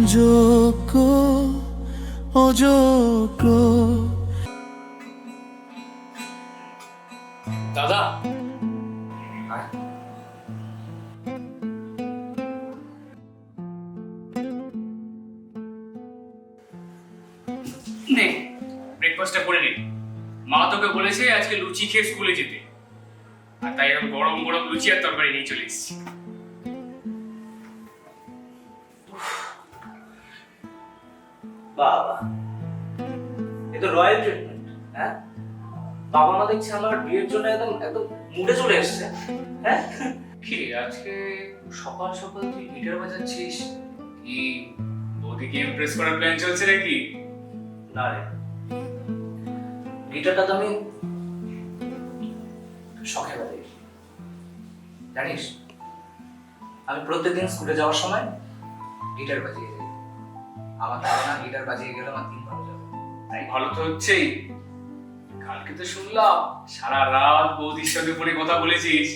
যোগ্য অযোগ্য। দাদা নে ব্রেকফাস্টটা করে নে। মা তোকে বলেছে আজকে লুচি খেয়ে স্কুলে যেতে, আর তাই এখন গরম গরম লুচি আর তরকারি নিয়ে চলে এসেছি। বাবা, এ তো রয়্যাল ট্রিটমেন্ট। হ্যাঁ, বাবা মা দেখছি আমার বিয়ের জন্য একদম একদম মুডে চলে এসেছে। হ্যাঁ, কি রে, আজকে সকাল সকাল তুই গিটার বাজাচ্ছিস? কি বৌদিকে ইমপ্রেস করার প্ল্যান চলছে নাকি? না রে, গিটারটা তো আমি শখে বাজাই, জানিস। আমি প্রত্যেকদিন স্কুলে যাওয়ার সময় গিটার বাজিয়ে যাই। আমার ধারণা গিটার বাজিয়ে গেলে আমার দিন ভালো যাবে। তাই ভালো তো হচ্ছেই। কালকে তো শুনলাম সারা রাত বৌদির সঙ্গে ফোনে কথা বলেছিস।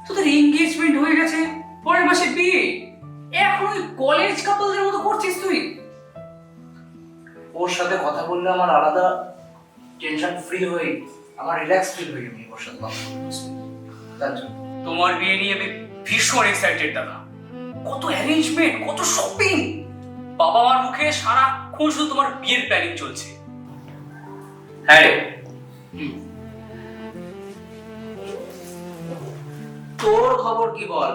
তোদের এনগেজমেন্ট হয়ে গেছে, পরের মাসে বিয়ে, এখন ওই কলেজ কাপলদের মতো করছিস তুই। ওর সাথে কথা বললে আমার আলাদা টেনশন ফ্রি হই, আমার রিল্যাক্স ফিল হই আমি ওর সাথে কথা বলছি। তার জন্য তোমার বিয়ে নিয়ে আমি ভীষণ এক্সাইটেড দাদা। কত অ্যারেঞ্জমেন্ট, কত শপিং, বাবা মার মুখে সারাক্ষণ শুধু তোমার বিয়ের প্ল্যানিং চলছে। হ্যাঁ রে, তোর খবর কি বল?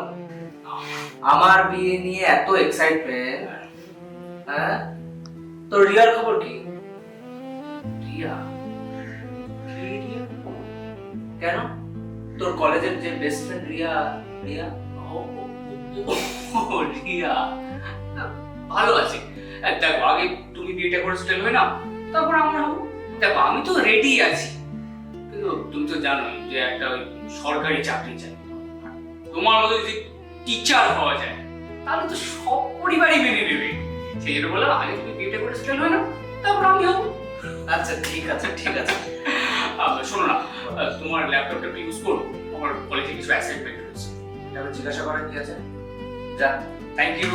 আমার বিয়ে নিয়ে এত এক্সাইটমেন্ট। হ্যাঁ, তোর রিয়ার খবর কি? রিয়া? কেন, তোর কলেজের যে বেস্ট ফ্রেন্ড রিয়া, রিয়া ও রিয়া ভালো আছে। দেখো আগে তুমি বিয়েটা করে সেটেল হয়ে নাও, তারপর আমরা হবো। দেখো আমি তো রেডি আছি, কিন্তু তুমি তো জানোই যে একটা ওই সরকারি চাকরি চাই। তোমার মতো যদি টিচার হওয়া যায় তাহলে তো সব পরিবারই মেনে নেবে। সেই জন্য বললাম আগে তুমি বিয়েটা করে সেটেল হয়ে নাও, তারপর আমি হবো। আচ্ছা ঠিক আছে, ঠিক আছে। শোনো না, তোমার ল্যাপটপটা একটু ইউজ করো, আমার কলেজে কিছু অ্যাসাইনমেন্ট রয়েছে। তাহলে জিজ্ঞাসা করার কি আছে? যা। Thank you.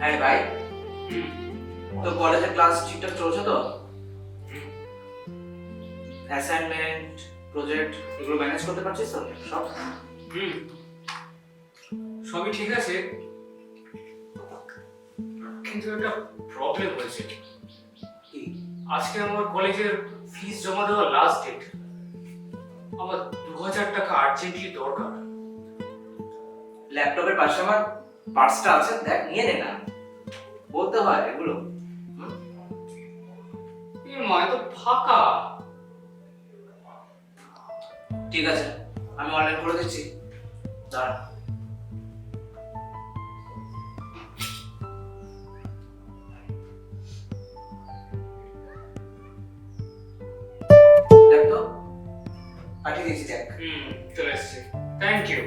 হ্যাঁ রে ভাই, তো কলেজে ক্লাস ঠিকঠাক চলছে তো? অ্যাসাইনমেন্ট, প্রজেক্ট এগুলো ম্যানেজ করতে পারছিস তো সব? সবই ঠিক আছে, কিন্তু একটা প্রবলেম হয়েছে। কি? আজকে আমার কলেজের ফিস জমা দেওয়ার লাস্ট ডেট। আমার 2000 টাকা আর্জেন্টলি দরকার। ল্যাপটপের পাশে আমার পার্সটা আছে, দেখ নিয়ে নে না, বলতে হয় এগুলো। এই মানে তো ফাঁকা। ঠিক আছে, আমি অনলাইন করে দিচ্ছি, দাঁড়া। দেখ তো, পাঠিয়ে দিয়েছি, দেখ। চলে এসছে, থ্যাংক ইউ।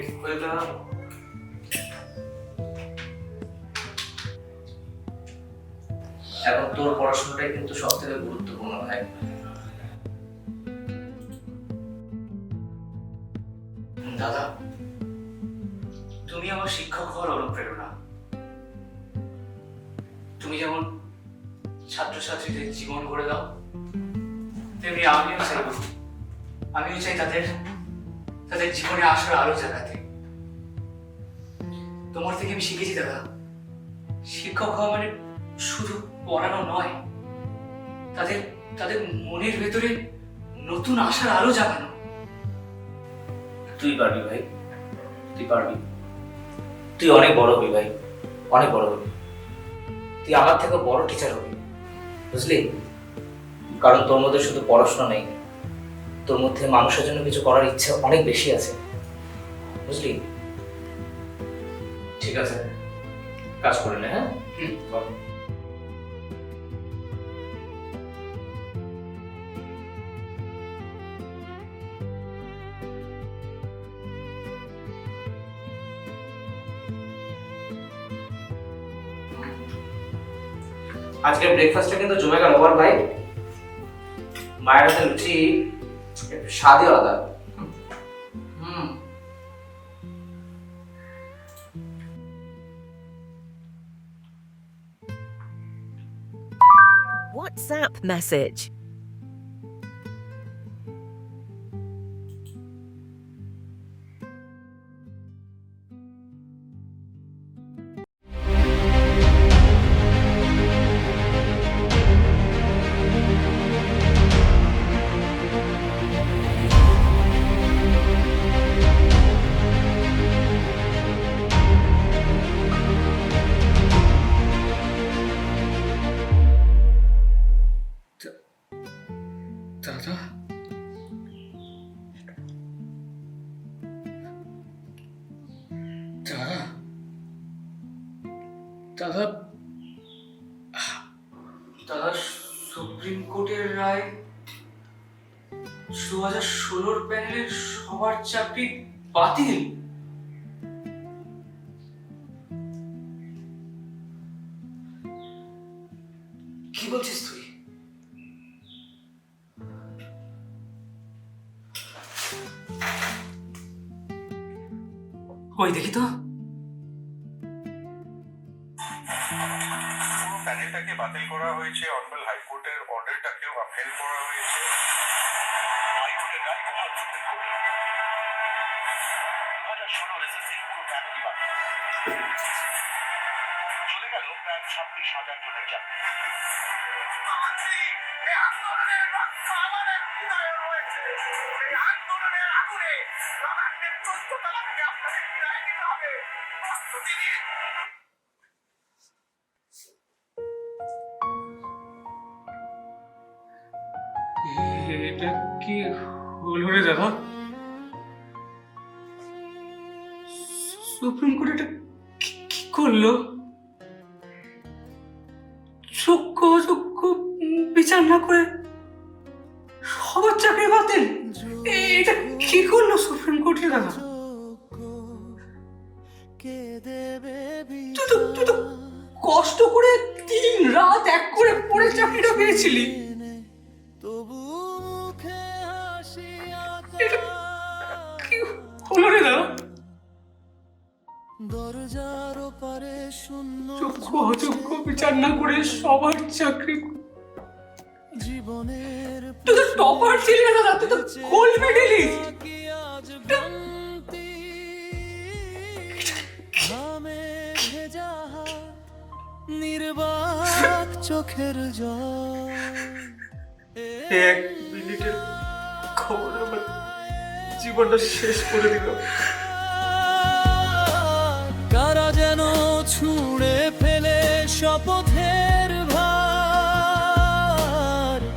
এখন তোর পড়াশোনাটাই কিন্তু সব থেকে গুরুত্বপূর্ণ ভাই। দাদা, তুমি আমার শিক্ষক হওয়ার অনুপ্রেরণা। তুমি যেমন ছাত্রছাত্রীদের জীবন গড়ে দাও, তেমনি আমিও চাই তাদের তাদের জীবনে আসার আলো জাগাতে। তোমার থেকে আমি শিখেছি দাদা, শিক্ষক হওয়া মানে শুধু পড়ানো নয়, তাদের তাদের মনের ভেতরে নতুন আশার আলো জাগানো। তুই পারবি ভাই, তুই পারবি, তুই অনেক বড় হবি ভাই, অনেক বড় হবি। তুই আমার থেকে বড় টিচার হবি, বুঝলি? কারণ তোর মধ্যে শুধু পড়াশোনা নেই, তোর মধ্যে মানুষের জন্য কিছু করার ইচ্ছে অনেক বেশি আছে, বুঝলি? ঠিক আছে, কাজ করে নে। হ্যাঁ, আজকে ব্রেকফাস্টটা কিন্তু জমে গেল আমার ভাই। মায়ের হাতে লুচি স্বাদই আলাদা। WhatsApp message. দাদা, দাদা, দাদা, দাদা, সুপ্রিম কোর্টের রায় 2016 প্যানেলের সবার চাকরি বাতিল। কি বলছিস তুই? ওই দেখি তো। প্যানেলটাকে বাতিল করা হয়েছে, অনারেবল হাইকোর্টের অর্ডারটাকেও আপহেল করা হয়েছে। হাইকোর্টের রায় বহাল সুপ্রিম কোর্টে। 2016 এসএসসি পুরো প্যানেলই বাতিল। চলে গেল প্রায় 26,000 জনের চাকরি। আন্দোলনের রক্ষা আমাদের হৃদয়ে রয়েছে। এই আন্দোলনের আগুনে রানাঘাটের 14 তলা থেকে আপনাদের বিদায় দিতে হবে। প্রস্তুতি নিন। এটা কি হলো রে দাদা? সুপ্রিম কোর্ট এটা কি করলো? যোগ্য অযোগ্য বিচার না করে সবার চাকরি বাতিল? এটা কি করলো সুপ্রিম কোর্ট রে দাদা? তুই তো কষ্ট করে 3 রাত এক করে পড়ে চাকরিটা পেয়েছিলি। এটা কি হলো রে দাদা? যোগ্য অযোগ্য বিচার না করে সবার চাকরি। তুই তো টপার ছিলি না দাদা, তুই তো গোল্ড মেডেলিস্ট। নির্বাক চোখের জল, 1 মিনিটের খবর আমার জীবনটা শেষ করে দিল। কারা যেন ছুঁড়ে ফেলে শপথের ভার।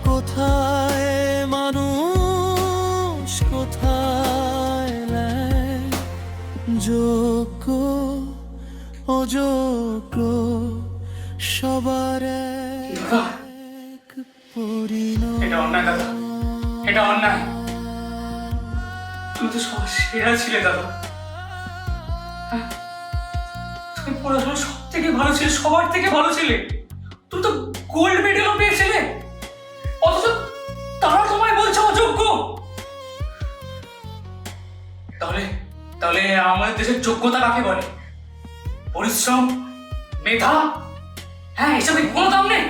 কোথায় মানুষ, কোথায় ন্যায়? যোগ্য অযোগ্য সবার এক পরিণাম। এটা অন্যায় দাদা, এটা অন্যায়। তুই তো সবার সেরা ছিলে দাদা। তুমি পড়াশোনা সব থেকে ভালো ছিলে, সবার থেকে ভালো ছিলে। তুমি তো গোল্ড মেডেলও পেয়েছিলে, অথচ তারা তোমায় বলছে অযোগ্য। তাহলে তাহলে আমাদের দেশের যোগ্যতা কাকে বলে? পরিশ্রম, মেধা? হ্যাঁ, এসবে কোনো দাম নেই,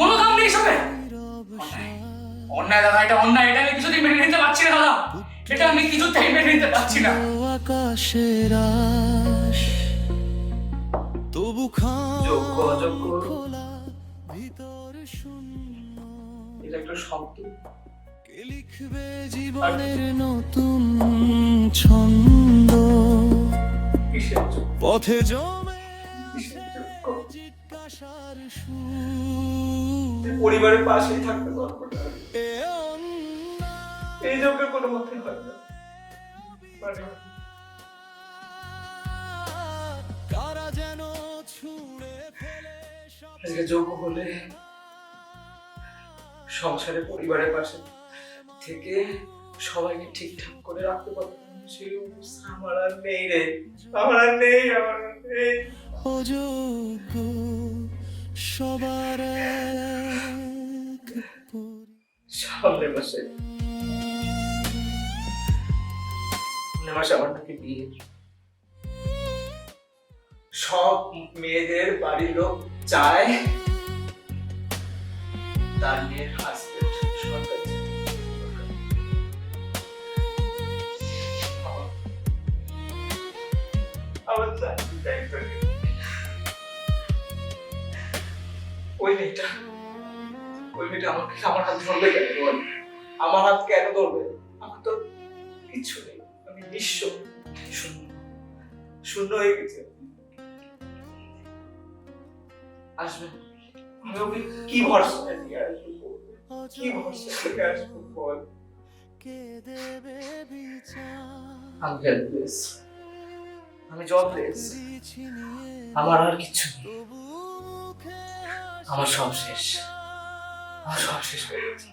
কোনো দাম নেই এসবে। অন্যায় দাদা, এটা অন্যায়। এটা আমি কিছুতেই মেনে নিতে পারছি না দাদা, এটা আমি কিছুতেই মেনে নিতে পারছি না। আকাশের আশ, তবু যোগ্য অযোগ্য খোলা ভিতর শূন্য। এটা একটা শব্দ। কে লিখবে জীবনের নতুন ছন্দ? কিসের যোগ্য? পথে জমে কিসের যোগ্য? জিজ্ঞাসার সুর। পরিবারের পাশেই থাকতে পারবো না, এ অন্যায় এই যোগ্যের কোনো মতে হয় না। মানে কারা যেন ছুঁড়ে ফেলে আজকে যোগ্য হলে সংসারে পরিবারের পাশে থেকে সবাইকে ঠিকঠাক করে রাখতে পারতাম। সেই অবস্থা আমার আর নেই রে, আমার আর নেই, আমার আর নেই। অযোগ্য সবার এক সামনের মাসে আমার নাকি বিয়ে। সব মেয়েদের বাড়ির লোক চায় তার মেয়ের হাজবেন্ড সরকারি আমার চাকরিটাই চলে গেল। ওই মেয়েটা আমার হাত ধরবে কেন বল? আমার হাত কেন ধরবে? আমার তো কিছু নেই, আমি নিঃস্ব, শূন্য শূন্য হয়ে গেছে। আসবে, আমি ওকে কি ভরসা দিয়ে আসবো? কি ভরসা দিয়ে আসবো বল? কে দেবে বিচার আমি হেল্পলেস, আমি জবলেস, ছিনিয়ে আমার আর কিছু নেই। তবু মুখে আমার সব শেষ, আমার সব শেষ হয়ে গেছে।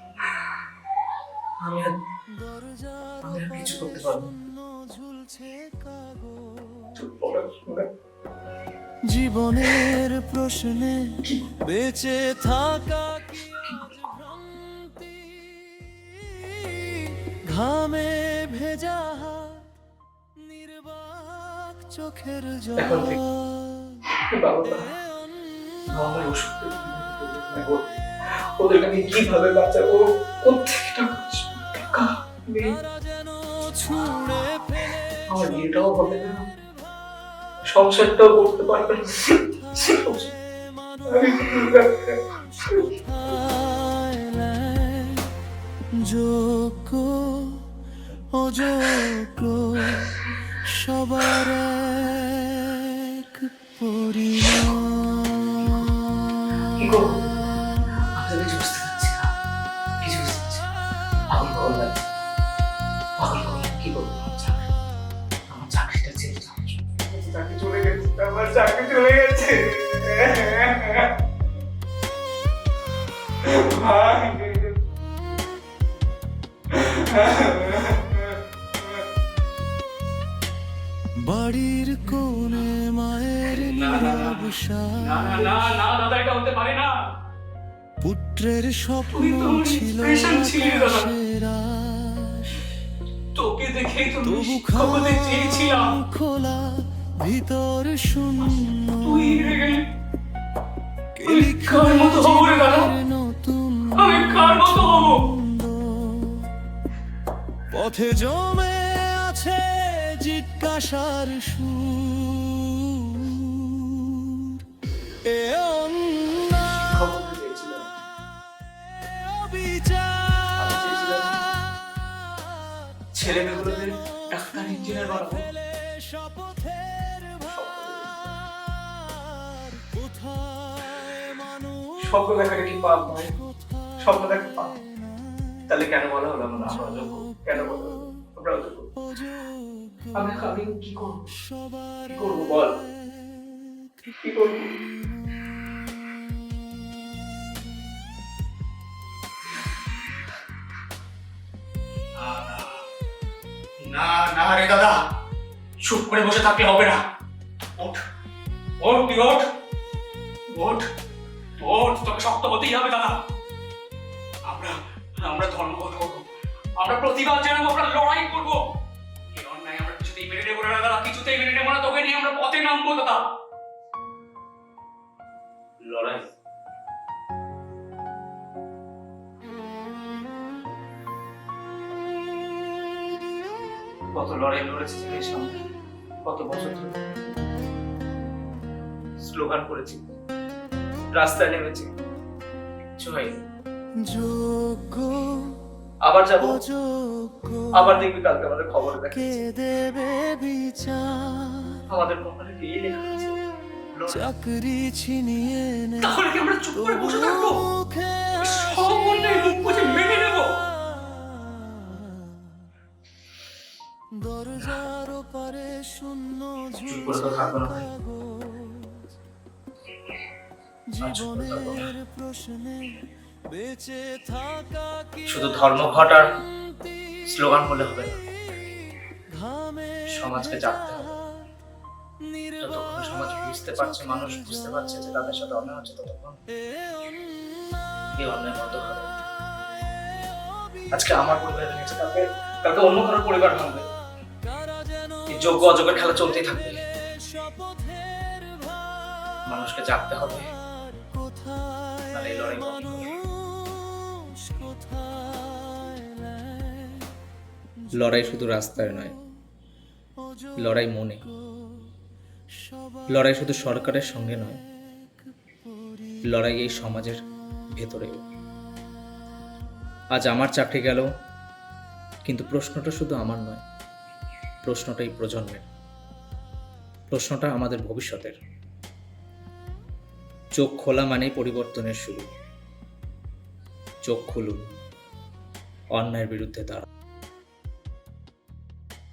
আমি আর দরজার আমি আর কিছু করতে পারবো না। শূন্য ঝুলছে কাগজ তুই পড়াশোনা জীবনের প্রশ্নে বেঁচে থাকা কি আজ ভ্রান্তি ঘামে ভেজা হাত, নির্বাক চোখের জল এখন ঠিক। বাবা আমার ওষুধ ওদেরকে আমি কিভাবে বাঁচাবো? কোথেকে টাকা আসবে? টাকা নেই, তারা যেন ছুঁড়ে ফেলে আমার বিয়েটাও হবে না, সংসারটাও করতে পারবে না। আমি কি করবো? যোগ্য অযোগ্য সবার এক পরিণাম। কি করবো? আমি তো কিছু বুঝতে পারছি না, কিছু বুঝতে পারছি না। পাগল লাগছে, কি করবো? আমার চাকরিটা ছেড়ে যাবো। চাকরি চলে গেছে, আমার চাকরি চলে গেছে। বাড়ির কোণে মায়ের না, না, না। নীরব শ্বাস, না না না না দাদা, এটা হতে পারে না। পুত্রের স্বপ্ন তুই তো আমার ছিল inspiration ছিলি রে দাদা। আকাশের আশ, তোকে দেখেই তো তবু খবরে চেয়েছিলাম। খাম খোলা ভিতর শূন্য তুই হেরে গেলি। আমি কার মতো হবো রে দাদা? নতুন আমি কার মতো হবো? পথে জমে আছে জিজ্ঞাসার সুর, এ অন্যায়, খবর চেয়েছিলাম। অবিচার, ছেলে মেয়েগুলোকে ডাক্তার ইঞ্জিনিয়ার বানাবো। শপথের ভার, কোথায় মানুষ স্বপ্ন দেখাটা কি পাপ ভাই? স্বপ্ন দেখা পাপ? তাহলে কেন বলা হলো আমরা অযোগ্য? কেন বলা হলো আমরা অযোগ্য? আমি কি করবো? কি করবো বল? কি করবো? না না রে দাদা, চুপ করে বসে থাকলে হবে না। ওঠ ওঠ, তুই ওঠ ওঠ ওঠ, তোকে শক্ত হতেই হবে দাদা। আমরা আমরা ধর্মঘট করবো, আমরা প্রতিবাদ জানাবো, আমরা লড়াই করবো। এই অন্যায় আমরা কিছুতেই মেনে নেবো না দাদা, কিছুতেই মেনে নেবো না। তোকে নিয়ে আমরা পথে নামবো দাদা। লড়াই, কত লড়াই লড়েছি ছেলের সামনে, কত বছর ধরে স্লোগান করেছি, রাস্তায় নেমেছি, কিছু হয়নি। যোগ্য আবার যাবো, অযোগ্য আবার দেখবি কালকে আমাদের খবরে কে দেখাচ্ছে দেবে বিচার, আমাদের কপালে কি লেখা আছে লড়াই। চাকরি ছিনিয়ে নে তাহলে কি আমরা চুপ করে বসে থাকবো? মুখে সব অন্যায় মুখ বুঝে মেনে নেবো? দরজার ওপারে শূন্য চুপ করে তো থাকবো না ভাই। জীবনের প্রশ্নে বেঁচে থাকা কি শুধু ধর্মঘট আর স্লোগান বলে হবে না, ঘামে সমাজকে জাগতে হবে। যতক্ষণ সমাজ বুঝতে পারছে, মানুষ বুঝতে পারছে যে তাদের সাথে অন্যায় হচ্ছে, ততক্ষণ এই অন্যায় বন্ধ হবে। আজকে আমার পরিবার ভেঙেছে, কালকে কালকে অন্য কারোর পরিবার ভাঙবে। এই যোগ্য অযোগ্যের খেলা চলতেই থাকবে। মানুষকে জাগতে হবে, নাহলে এই লড়াই বন্ধ হবে। কোথায় নেয় লড়াই শুধু রাস্তায় নয়, ওজন লড়াই মনে। সবার লড়াই শুধু সরকারের সঙ্গে নয়, লড়াই এই সমাজের ভেতরেও। আজ আমার চাকরি গেল, কিন্তু প্রশ্নটা শুধু আমার নয়, প্রশ্নটা এই প্রজন্মের, প্রশ্নটা আমাদের ভবিষ্যতের। চোখ খোলা মানেই পরিবর্তনের শুরু। চোখ খুলুন, অন্যায়ের বিরুদ্ধে দাঁড়ান।